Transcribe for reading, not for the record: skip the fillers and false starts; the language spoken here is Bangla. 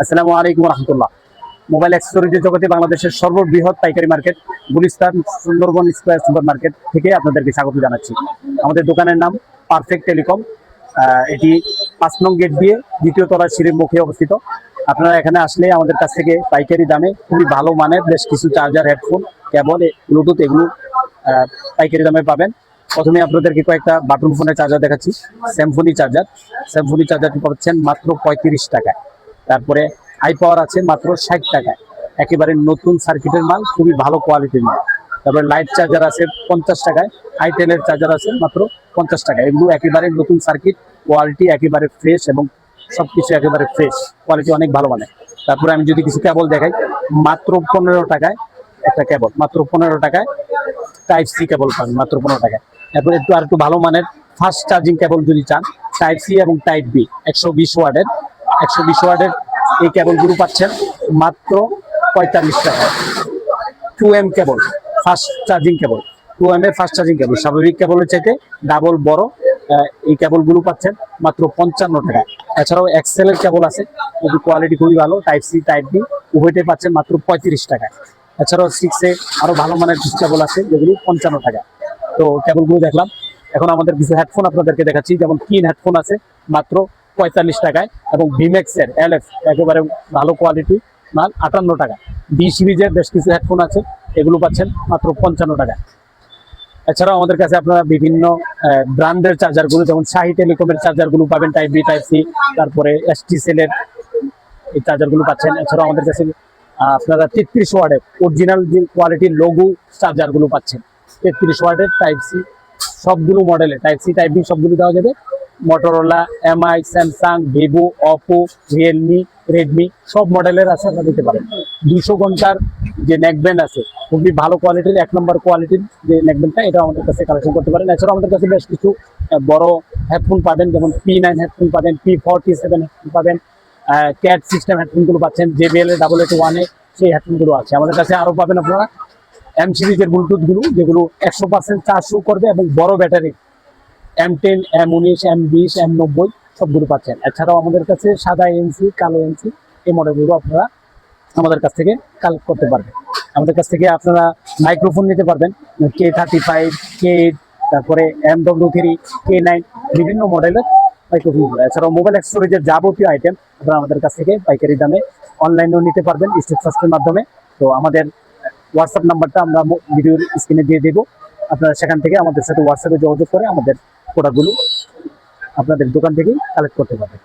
আসসালামু আলাইকুম রহমতুল্লাহ। মোবাইল অ্যাক্সেসরিজের জগতে বাংলাদেশের সর্ববৃহৎ পাইকারি market Gulistan Sundarban square super market থেকে আপনাদেরকে স্বাগত জানাচ্ছি। আমাদের দোকানের নাম পারফেক্ট টেলিকম। এটি 5 নং গেট দিয়ে দ্বিতীয় তলার সিঁড়ির মুখে অবস্থিত। আপনারা এখানে আসলে আমাদের কাছ থেকে পাইকারি দামে খুবই ভালো মানের বেশ কিছু চার্জার, হেডফোন, কেবল, ব্লুটুথ এগুলো পাইকারি দামে পাবেন। প্রথমে আপনাদেরকে কয়েকটা বাটন ফোনের চার্জার দেখাচ্ছি। স্যামসুনি চার্জারটি পাচ্ছেন মাত্র 35 টাকায়। তারপরে হাই পাওয়ার আছে মাত্র 60 টাকায়, একেবারে নতুন সার্কিটের মাল, খুবই ভালো কোয়ালিটির মাল। তারপরে লাইট চার্জার আছে 50 টাকায়, হাইটেলের চার্জার আছে মাত্র 50 টাকায়। এগুলো একেবারে নতুন সার্কিট, কোয়ালিটি একেবারে ফ্রেশ এবং সবকিছু একেবারে ফ্রেশ, কোয়ালিটি অনেক ভালো মানে। তারপরে আমি যদি কিছু কেবল দেখাই, মাত্র 15 টাকায় একটা কেবল, মাত্র 15 টাকায় টাইপ সি কেবল পাবেন মাত্র 15 টাকায়। তারপরে একটু ভালো মানের ফাস্ট চার্জিং কেবল যদি চান, টাইপ সি এবং টাইপ বি 120 ওয়াটের এই কেবলগুলো পাচ্ছেন মাত্র 45 টাকায়। 2M কেবল, ফাস্ট চার্জিং কেবল, 2M এর ফাস্ট চার্জিং কেবল, স্বাভাবিক কেবলের চাইতে ডাবল বড় এই কেবলগুলো পাচ্ছেন মাত্র 55 টাকায়। এছাড়াও এক্সেলের কেবল আছে, যদি কোয়ালিটি খুবই ভালো, টাইপ সি টাইপ বি উভয়টাই পাচ্ছেন মাত্র 35 টাকায়। এছাড়াও 6 আরো ভালো মানের কিছু কেবল আছে যেগুলো 55 টাকা। তো কেবলগুলো দেখলাম। এখন আমাদের কিছু হেডফোন আপনাদেরকে দেখাচ্ছি, যেমন কিন হেডফোন আছে মাত্র 45 টাকায়, এবং ভিমেক্স এর LF একেবারে ভালো কোয়ালিটি মাল 58 টাকা। বি সিরিজের বেশ কিছু হেডফোন আছে, এগুলো পাচ্ছেন মাত্র 55 টাকায়। এছাড়াও আমাদের কাছে আপনারা বিভিন্ন ব্র্যান্ডের চার্জারগুলো, যেমন শাহি টেলিকমের চার্জারগুলো পাবেন, টাইপ বি টাইপ সি, তারপরে STCell এর এই চার্জারগুলো পাচ্ছেন। এছাড়াও আমাদের কাছে আপনারা 33 ওয়াটের অরিজিনাল যে কোয়ালিটির লঘু চার্জারগুলো পাচ্ছেন, 33 ওয়াটের টাইপ সি সবগুলো মডেলে, টাইপ সি টাইপ বি সবগুলো দেওয়া যাবে। Motorola, MI, Samsung, Vivo, Oppo, Realme, Redmi সব মডেলের আছে, আপনারা দিতে পারেন। 200 ঘন্টার যে নেকব্যান্ড আছে, খুবই ভালো কোয়ালিটির, 1 নম্বর কোয়ালিটির যে নেকব্যান্ডটা, এটা আমাদের কাছে কালেকশন করতে পারেন। এছাড়াও আমাদের কাছে বেশ কিছু বড় হেডফোন পাবেন, যেমন P9 হেডফোন পাবেন, P47 হেডফোন পাবেন, ক্যাট সিস্টেম হেডফোনগুলো পাচ্ছেন, JBL এর 881 সেই হেডফোনগুলো আছে আমাদের কাছে। আরও পাবেন আপনারা M সিরিজের ব্লুটুথগুলো, যেগুলো 100% চার্জ শো করবে এবং বড় battery, M10, M19, M20, M90 সবগুলো পাচ্ছেন। এছাড়াও আমাদের কাছে সাদা এনসি, কালো এনসি এই মডেলগুলো আপনারা আমাদের কাছ থেকে কালেক্ট করতে পারবেন। আমাদের কাছ থেকে আপনারা মাইক্রোফোন নিতে পারবেন, K35, K8, তারপরে MW3, K9 বিভিন্ন মডেলের মাইক্রোফোনগুলো। এছাড়াও মোবাইল অ্যাক্সেসরিজের যাবতীয় আইটেম আপনারা আমাদের কাছ থেকে পাইকারি দামে অনলাইনেও নিতে পারবেন স্টেট ফাস্টের মাধ্যমে। তো আমাদের হোয়াটসঅ্যাপ নাম্বারটা আমরা ভিডিওর স্ক্রিনে দিয়ে দেবো, আপনারা সেখান থেকে আমাদের সাথে হোয়াটসঅ্যাপে যোগাযোগ করে আমাদের প্রোডাক্টগুলো আপনাদের দোকান থেকেই কালেক্ট করতে পারবেন।